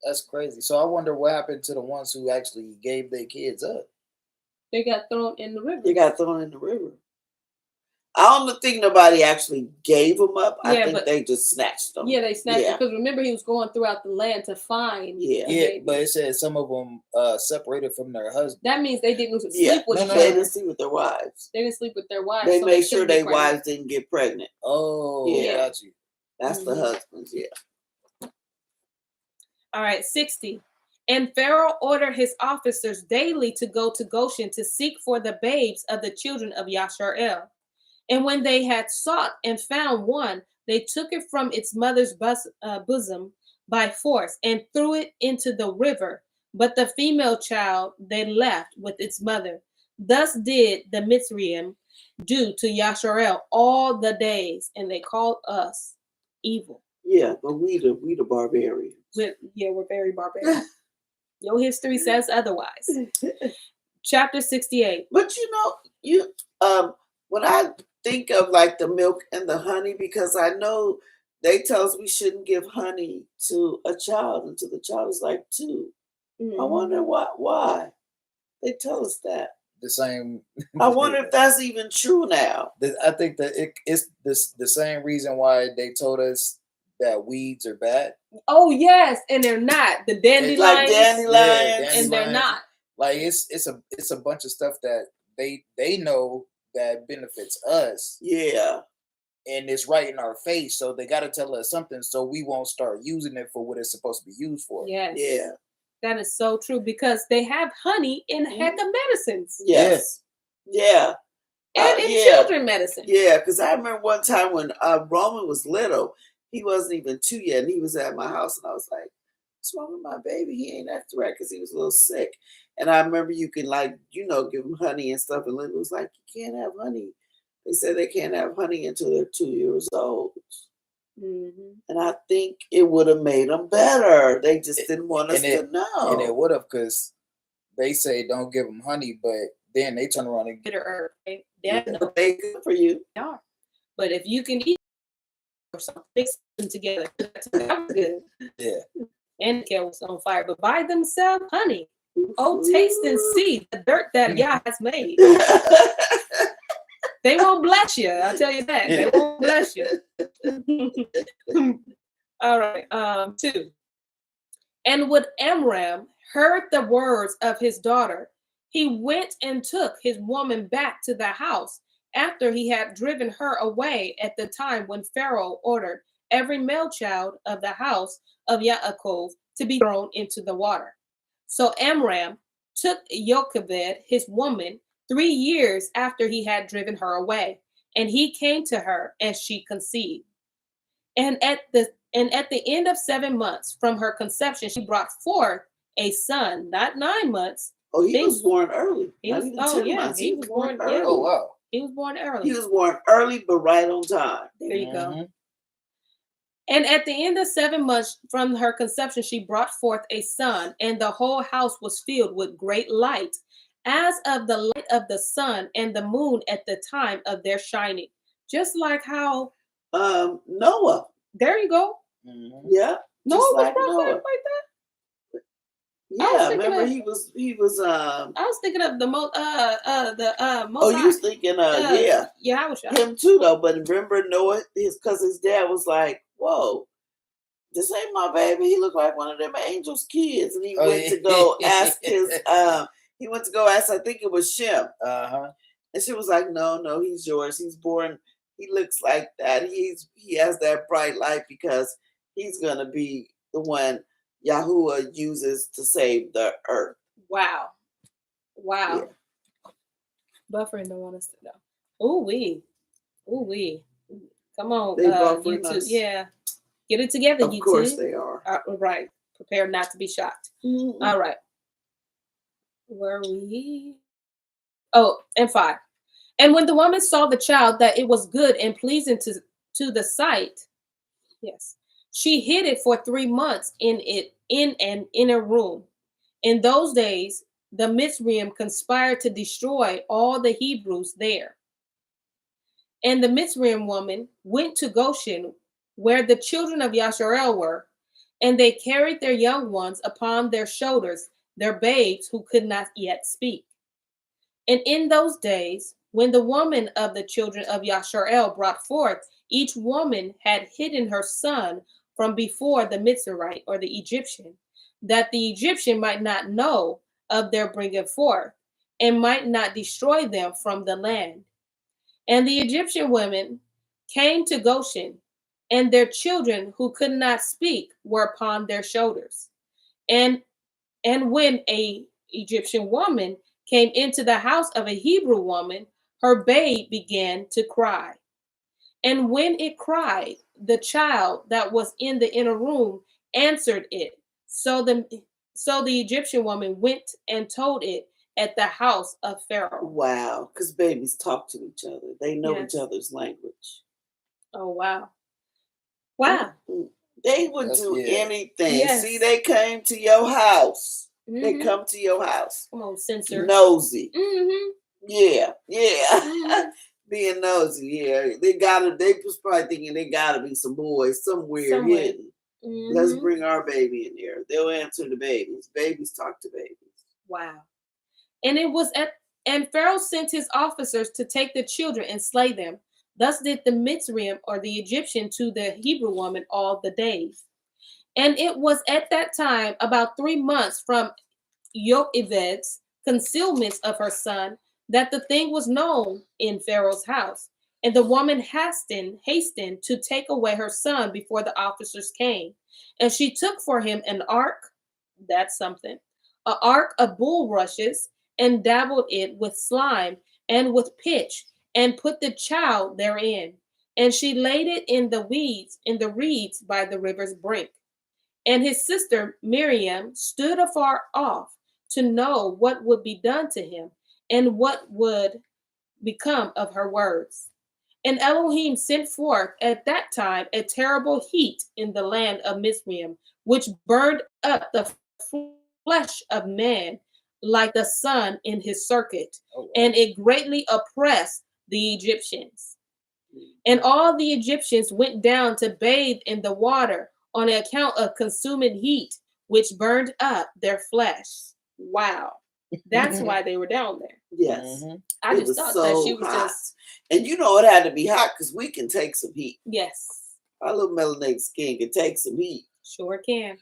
That's crazy. So I wonder what happened to the ones who actually gave their kids up. They got thrown in the river. I don't think nobody actually gave them up. I think they just snatched them. Yeah, they snatched them because remember he was going throughout the land to find. Yeah, but it said some of them separated from their husband. That means they didn't sleep with each other. They didn't sleep with their wives. They didn't sleep with their wives. They made sure their wives didn't get pregnant. Oh, yeah, got you. That's the husbands. Yeah. All right, 60. And Pharaoh ordered his officers daily to go to Goshen to seek for the babes of the children of Yashar'el. And when they had sought and found one, they took it from its mother's bosom by force and threw it into the river. But the female child they left with its mother. Thus did the Mizraim do to Yashar'el all the days, and they called us evil. Yeah, but we the barbarians. We're very barbarian. Your history says otherwise. Chapter 68. But when I think of like the milk and the honey, because I know they tell us we shouldn't give honey to a child until the child is like 2. I wonder why they tell us that. The same. I wonder if that's even true now. I think that it's the same reason why they told us that weeds are bad. Oh yes, and they're not. The dandelions, like dandelions, and they're not. Like it's a bunch of stuff that they know that benefits us. Yeah. And it's right in our face, so they got to tell us something so we won't start using it for what it's supposed to be used for. Yes. Yeah. That is so true because they have honey in heck of medicines. Yes. Yeah. And in children medicine. Yeah, because I remember one time when Roman was little, he wasn't even 2 yet, and he was at my house, and I was like, what's wrong with my baby? He ain't acting right because he was a little sick. And I remember you can give him honey and stuff, and Linda was like, you can't have honey. They said they can't have honey until they're 2 years old. Mm-hmm. And I think it would have made them better. They just didn't want us to know. And it would have, because they say don't give them honey, but then they turn around and bitter herb. They good for you. They are. But if you can eat or something, mix them together. That's good. Yeah. And the kettle was on fire. But by themselves, honey. Oh, taste and see the dirt that Yah has made. They won't bless you. I'll tell you that. They won't bless you. All right. 2. And when Amram heard the words of his daughter, he went and took his woman back to the house after he had driven her away at the time when Pharaoh ordered every male child of the house of Yaakov to be thrown into the water. So Amram took Jochebed, his woman, 3 years after he had driven her away, and he came to her, and she conceived. And at the end of 7 months from her conception, she brought forth a son, not 9 months. Oh, he was born early. He was, months. He was born early. Yeah. Oh, wow. He was born early. He was born early, but right on time. There you go. And at the end of 7 months from her conception, she brought forth a son, and the whole house was filled with great light, as of the light of the sun and the moon at the time of their shining. Just like how Noah. There you go. Yeah. Noah was like prophetic like that. Yeah, remember he was I was thinking of the Oh, you was thinking yeah, I was him too though, but remember Noah, because his dad was like, whoa, this ain't my baby. He looked like one of them angels' kids. And he went to go ask I think it was Shem. And she was like, no, he's yours. He's born, he looks like that. He has that bright light because he's gonna be the one Yahuwah uses to save the earth. Wow. Yeah. Buffering don't want us to know. Ooh wee. Come on, YouTube. Yeah. Get it together, YouTube. Of course they are. Right. Prepare not to be shocked. Mm-hmm. All right. Where are we? Oh, and 5. And when the woman saw the child, that it was good and pleasing to the sight, yes, she hid it for 3 months in an inner room. In those days, the Mitzrayim conspired to destroy all the Hebrews there. And the Mitzrayim woman went to Goshen, where the children of Yasharel were, and they carried their young ones upon their shoulders, their babes who could not yet speak. And in those days, when the woman of the children of Yasharel brought forth, each woman had hidden her son from before the Mitzrayite or the Egyptian, that the Egyptian might not know of their bringing forth, and might not destroy them from the land. And the Egyptian women came to Goshen, and their children who could not speak were upon their shoulders. And when a Egyptian woman came into the house of a Hebrew woman, her babe began to cry. And when it cried, the child that was in the inner room answered it. So the Egyptian woman went and told it at the house of Pharaoh. Wow, because babies talk to each other. They know each other's language. Oh, wow. Wow. They would do anything. Yes. See, they came to your house. Mm-hmm. They come to your house. Come on, censor. Nosy. Mm-hmm. Yeah. Mm-hmm. Being nosy, they was probably thinking they gotta be some boys somewhere hidden. Mm-hmm. Let's bring our baby in there. They'll answer the babies. Babies talk to babies. Wow. And Pharaoh sent his officers to take the children and slay them. Thus did the Mitzrayim or the Egyptian to the Hebrew woman all the days. And it was at that time, about 3 months from Jochebed's concealment of her son, that the thing was known in Pharaoh's house. And the woman hastened to take away her son before the officers came. And she took for him an ark, that's something, an ark of bulrushes, and dabbled it with slime and with pitch, and put the child therein. And she laid it in the reeds by the river's brink. And his sister Miriam stood afar off to know what would be done to him, and what would become of her words. And Elohim sent forth at that time a terrible heat in the land of Mizraim, which burned up the flesh of man like the sun in his circuit, and it greatly oppressed the Egyptians. And all the Egyptians went down to bathe in the water on account of consuming heat, which burned up their flesh. Wow. That's why they were down there. Yes. Mm-hmm. I just thought so that she was hot. just. And you know it had to be hot because we can take some heat. Yes. Our little melanated skin can take some heat. Sure can.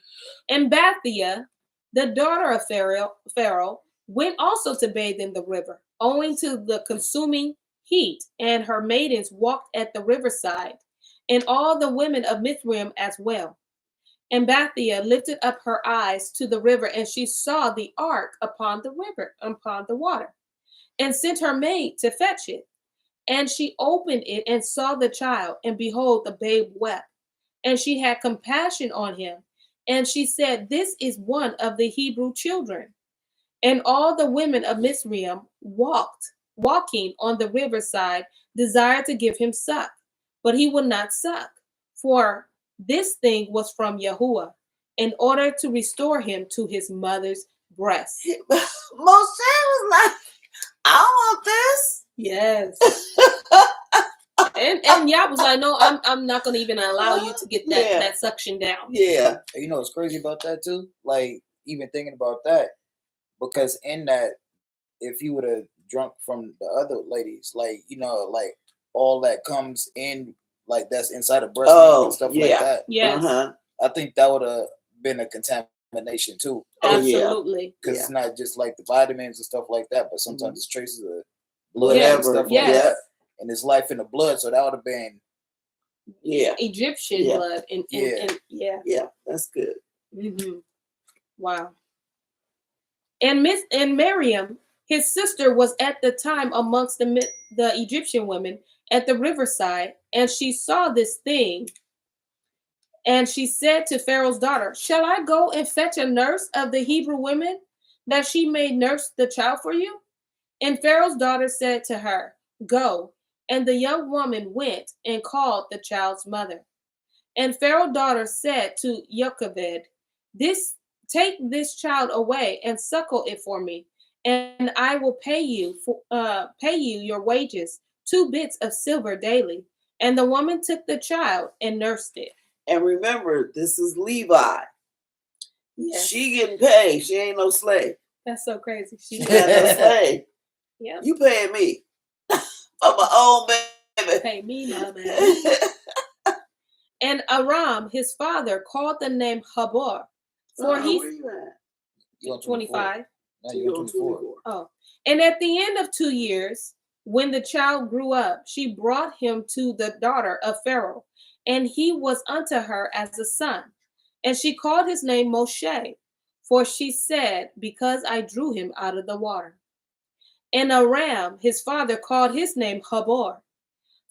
And Bathia, the daughter of Pharaoh, went also to bathe in the river, owing to the consuming heat, and her maidens walked at the riverside. and all the women of Mithraim as well. And Bathia lifted up her eyes to the river, and she saw the ark upon the river, upon the water, and sent her maid to fetch it. And she opened it and saw the child, and behold, the babe wept. And she had compassion on him. And she said, This is one of the Hebrew children. And all the women of Mizraim walking on the riverside, desired to give him suck. But he would not suck, for this thing was from Yahuwah, in order to restore him to his mother's breast. Moshe was like, I want this. Yes. and Yah was like, no, I'm not gonna even allow you to get that suction down. Yeah. You know what's crazy about that too? Like, even thinking about that, because in that, if he would have drunk from the other ladies, like, you know, like all that comes in, like that's inside of breast milk and stuff like that. Yes. I think that would have been a contamination too. Absolutely. Because it's not just like the vitamins and stuff like that, but sometimes it's traces of blood and stuff like that. And it's life in the blood, so that would have been Egyptian blood. And that's good. Mm-hmm. Wow. And Miriam, his sister, was at the time amongst the Egyptian women at the riverside, and she saw this thing. And she said to Pharaoh's daughter, Shall I go and fetch a nurse of the Hebrew women, that she may nurse the child for you? And Pharaoh's daughter said to her, Go. And the young woman went and called the child's mother. And Pharaoh's daughter said to Jochebed, Take this child away and suckle it for me, and I will pay you your wages, 2 bits of silver daily. And the woman took the child and nursed it. And remember, this is Levi. Yes. She getting paid. She ain't no slave. That's so crazy. She not no slave. Yeah. You paying me for my own baby. Pay me, my man. And Aram, his father, called the name Habor. For where you at? 25. No, you're 24. Oh. And at the end of 2 years, when the child grew up, she brought him to the daughter of Pharaoh, and he was unto her as a son. And she called his name Moshe, for she said, Because I drew him out of the water. And Aram, his father, called his name Habor,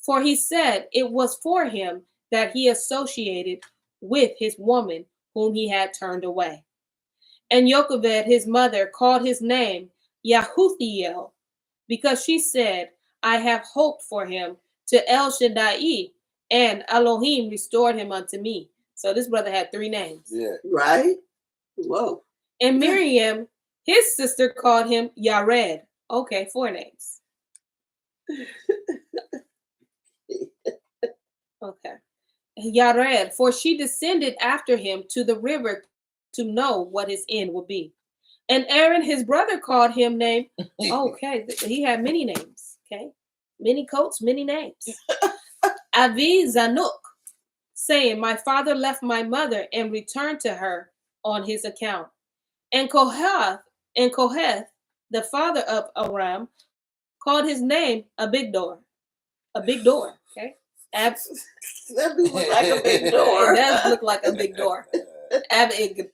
for he said, It was for him that he associated with his woman whom he had turned away. And Jochebed, his mother, called his name Yahuthiel, because she said, I have hoped for him to El Shaddai, and Elohim restored him unto me. So this brother had 3 names. Yeah. Right? Whoa. And Miriam, his sister, called him Yared. Okay, 4 names. Okay. Yared, for she descended after him to the river to know what his end would be. And Aaron, his brother, called him name. Okay, he had many names. Okay, many coats, many names. Avi Zanuk, saying, My father left my mother and returned to her on his account. And Kohath, the father of Aram, called his name a big door. A big door. Okay. That do look like a big door. It does look like a big door. Abigdor.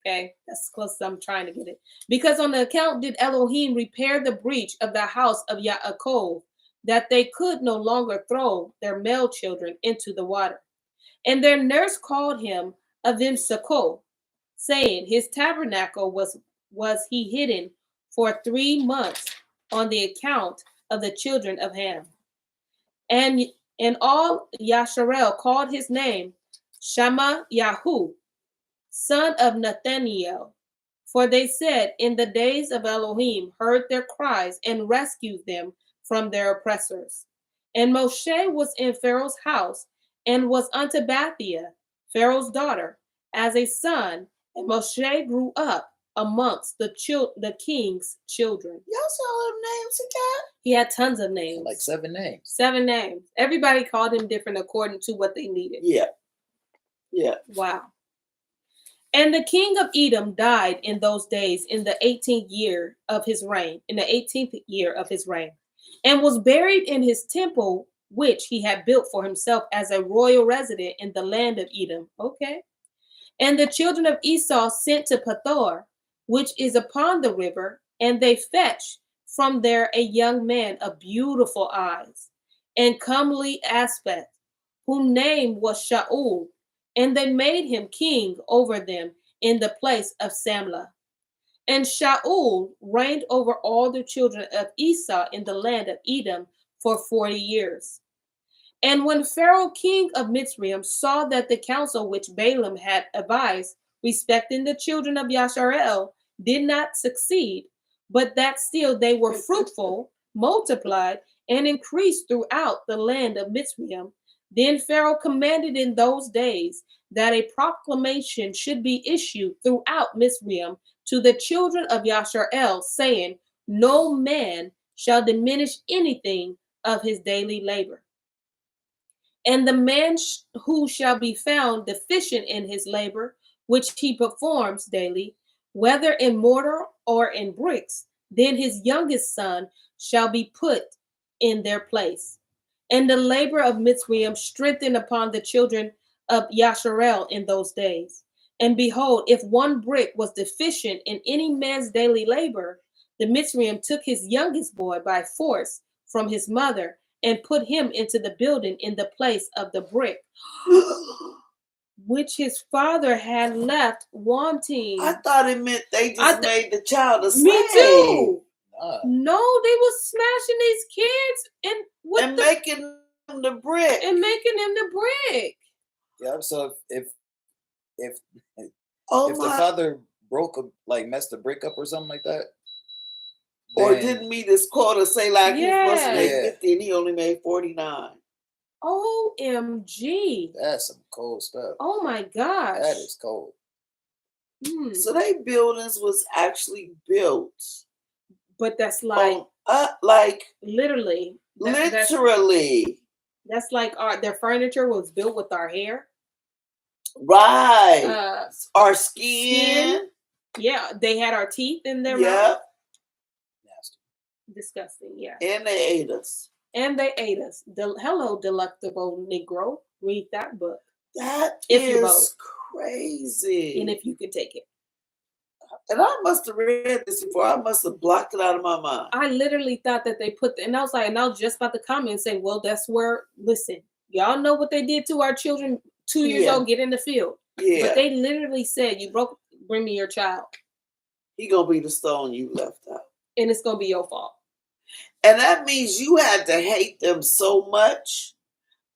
Okay, that's close as I'm trying to get it. Because on the account did Elohim repair the breach of the house of Yaakov, that they could no longer throw their male children into the water. And their nurse called him Avim Sako, saying, His tabernacle was he hidden for 3 months on the account of the children of Ham. And all Yasharel called his name Shama Yahu, son of Nathaniel. For they said, In the days of Elohim heard their cries and rescued them from their oppressors. And Moshe was in Pharaoh's house and was unto Bathia, Pharaoh's daughter, as a son. And Moshe grew up amongst the king's children. Y'all saw him names again? He had tons of names. Like 7 names. 7 names. Everybody called him different according to what they needed. Yeah. Yeah. Wow. And the king of Edom died in those days in the 18th year of his reign, and was buried in his temple which he had built for himself as a royal resident in the land of Edom. Okay. And the children of Esau sent to Pethor, which is upon the river, and they fetched from there a young man of beautiful eyes and comely aspect, whose name was Shaul, and they made him king over them in the place of Samlah. And Shaul reigned over all the children of Esau in the land of Edom for 40 years. And when Pharaoh king of Mitzrayim saw that the counsel which Balaam had advised respecting the children of Yasharel did not succeed, but that still they were fruitful, multiplied, and increased throughout the land of Mitzrayim, then Pharaoh commanded in those days that a proclamation should be issued throughout Mitzrayim to the children of Yasharel, saying, no man shall diminish anything of his daily labor. And the man who shall be found deficient in his labor, which he performs daily, whether in mortar or in bricks, then his youngest son shall be put in their place. And the labor of Mitzrayim strengthened upon the children of Yasharel in those days. And behold, if one brick was deficient in any man's daily labor, the Mitzrayim took his youngest boy by force from his mother and put him into the building in the place of the brick, which his father had left wanting. I thought it meant they just made the child a slave. Me too. No, they was smashing these kids and making them the brick. And making them the brick. Yeah, so if the my. father messed the brick up or something like that, or didn't meet his quota, say like he's supposed to make 50 and he only made 49. OMG. That's some cold stuff. Oh my gosh. That is cold. So they buildings was actually built. But that's like literally. That's like their furniture was built with our hair. Right. Our skin. Yeah, they had our teeth in their mouth. Nasty. Disgusting, yeah. And they ate us. Hello, delectable Negro. Read that book. That is crazy. And if you can take it. And I must have read this before. I must have blocked it out of my mind. I literally thought that they and I was just about to comment and say, well, that's where, listen, y'all know what they did to our children 2 years old, get in the field. Yeah. But they literally said, bring me your child. He gonna be the stone you left out. And it's gonna be your fault. And that means you had to hate them so much.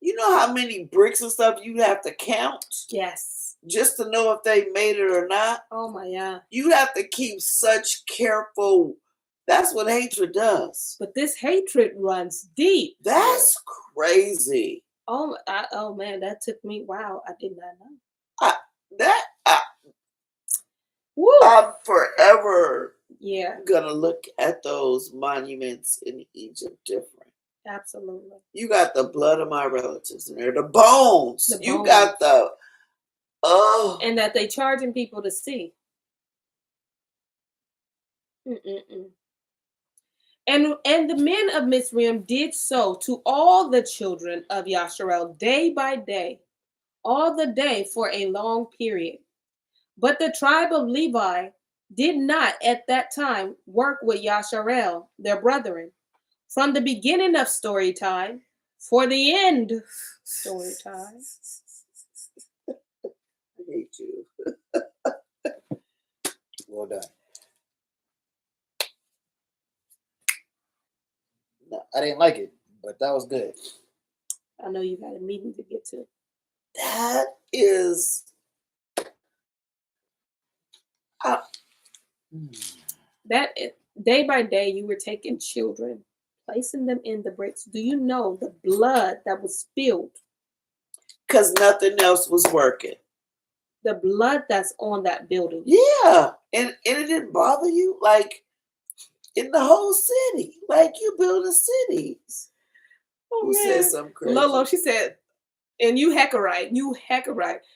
You know how many bricks and stuff you have to count? Yes. Just to know if they made it or not. Oh my God. You have to keep such careful. That's what hatred does. But this hatred runs deep. That's crazy. Oh man, that took me. Wow, I did not know. I'm forever Yeah. gonna look at those monuments in Egypt different. Absolutely. You got the blood of my relatives in there, the bones. You got the and that they charging people to see. And the men of Mitzrayim did so to all the children of Yasharel day by day, all the day for a long period. But the tribe of Levi did not at that time work with Yasharel, their brethren, from the beginning of story time for the end story time. I hate you. Well done. No, I didn't like it, but that was good. I know you got a meeting to get to. That is that day by day you were taking children, placing them in the bricks. Do you know the blood that was spilled? Because nothing else was working. The blood that's on that building. Yeah. And it didn't bother you? Like in the whole city. Like you building cities. Oh, Who said something crazy? Lolo, she said, and you heck right.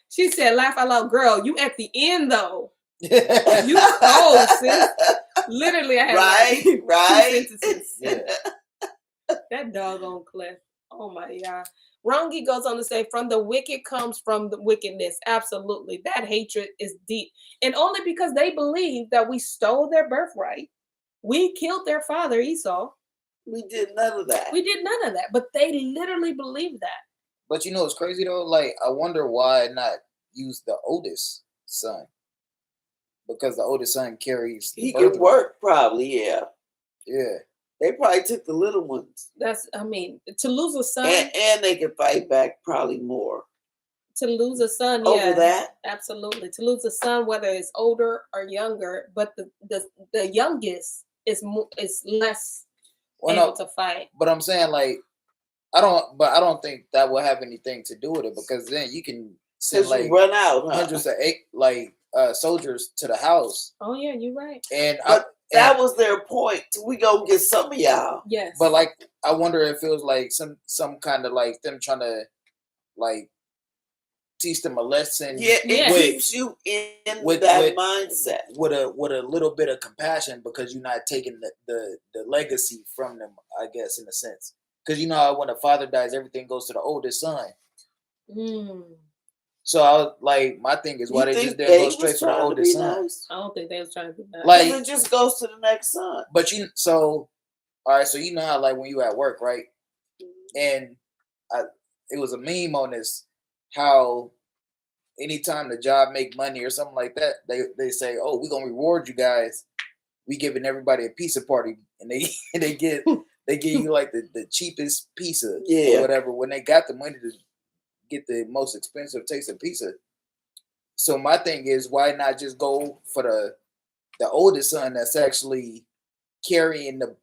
She said, laugh out loud, girl, you at the end though. You cold, sis. Literally, I had right. two sentences. Yeah. That doggone Cliff. Oh my God. Rangi goes on to say, from the wicked comes from the wickedness. Absolutely. That hatred is deep. And only because they believe that we stole their birthright. We killed their father, Esau. We did none of that. We did none of that. But they literally believe that. But you know what's crazy though? Like, I wonder why not use the oldest son, because the oldest son carries. The He birthright. could work probably, yeah. Yeah. They probably took the little ones. I mean, to lose a son. And they could fight back probably more. To lose a son, Over yeah, that. absolutely. To lose a son, whether it's older or younger, but the youngest is less able to fight. But I'm saying, like, I don't think that will have anything to do with it, because then you can send like run out, huh? hundreds of soldiers to the house. Oh yeah, you're right. And that was their point. We go get some of y'all. Yes. But like, I wonder if it was like some kind of like them trying to like teach them a lesson. Yeah, it keeps you in that mindset with a little bit of compassion, because you're not taking the legacy from them, I guess, in a sense. Because you know how when a father dies, everything goes to the oldest son. So I was like, my thing is, why they just didn't go straight to the oldest son? Nice? I don't think they was trying to be nice. Like, it just goes to the next son. But all right, so you know how like when you at work, right? And it was a meme on this, how anytime the job make money or something like that, they say, oh, we're gonna reward you guys. We giving everybody a pizza party, and they give you like the cheapest pizza or whatever, when they got the money to get the most expensive tasting pizza. So my thing is, why not just go for the oldest son that's actually carrying the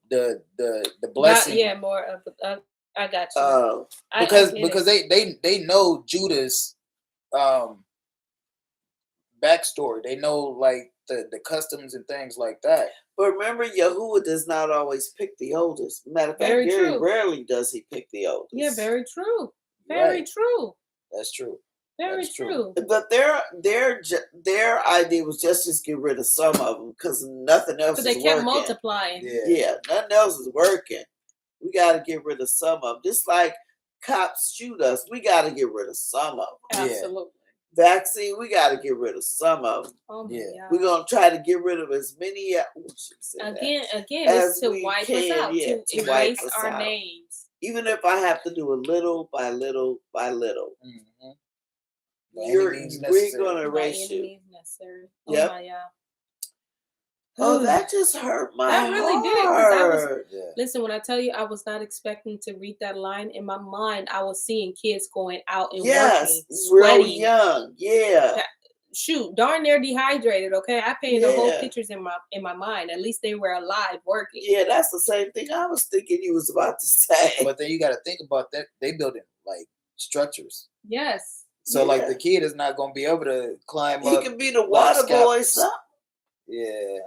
blessing? Yeah, more of I got you. Because they know Judah's backstory. They know like the customs and things like that. But remember, Yahuwah does not always pick the oldest. Matter of fact, very rarely does he pick the oldest. Yeah, very true. Very true. That's true. Very true. But their idea was just get rid of some of them, because nothing else is working. They kept multiplying. Yeah, nothing else is working. We got to get rid of some of them. Just like cops shoot us, we got to get rid of some of them. Absolutely. Vaccine, we got to get rid of some of them. Oh my God. We're going to try to get rid of as many. Again, it's to wipe us out, to erase our names. Even if I have to do a little by little by little. Mm-hmm. We're going to erase you. Yep. Oh my God. Oh, that just hurt my heart. That really did. Listen, when I tell you I was not expecting to read that line, in my mind, I was seeing kids going out and working, real young. Yeah. Shoot, darn near dehydrated. Okay, I painted the whole pictures in my mind. At least they were alive working. Yeah, that's the same thing I was thinking you was about to say. But then you got to think about that. They building like structures. Yes. So like the kid is not going to be able to climb up. He can be the water boy, son. Yeah,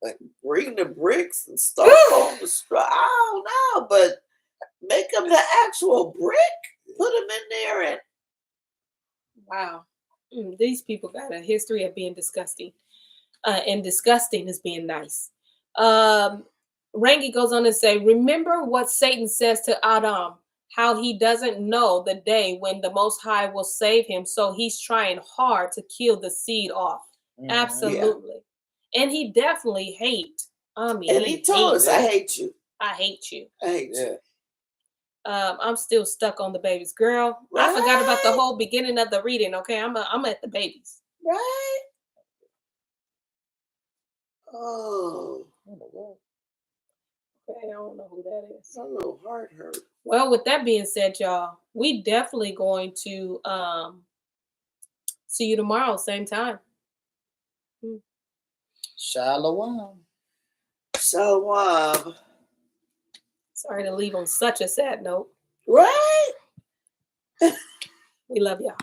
like bring the bricks and stuff on the straw. I don't know, but make them the actual brick. Put them in there and. Wow, these people got a history of being disgusting, and disgusting is being nice. Rangi goes on to say, "Remember what Satan says to Adam, how he doesn't know the day when the Most High will save him, so he's trying hard to kill the seed off." Absolutely. And he definitely hate. And he told us, I hate you. I hate you. I hate you. I'm still stuck on the babies. Girl, right? I forgot about the whole beginning of the reading. Okay, I'm at the babies. Right? Oh. Okay, I don't know who that is. My little heart hurt. Well, with that being said, y'all, we definitely going to see you tomorrow, same time. Shalom. Shalom. Sorry to leave on such a sad note. Right? We love y'all.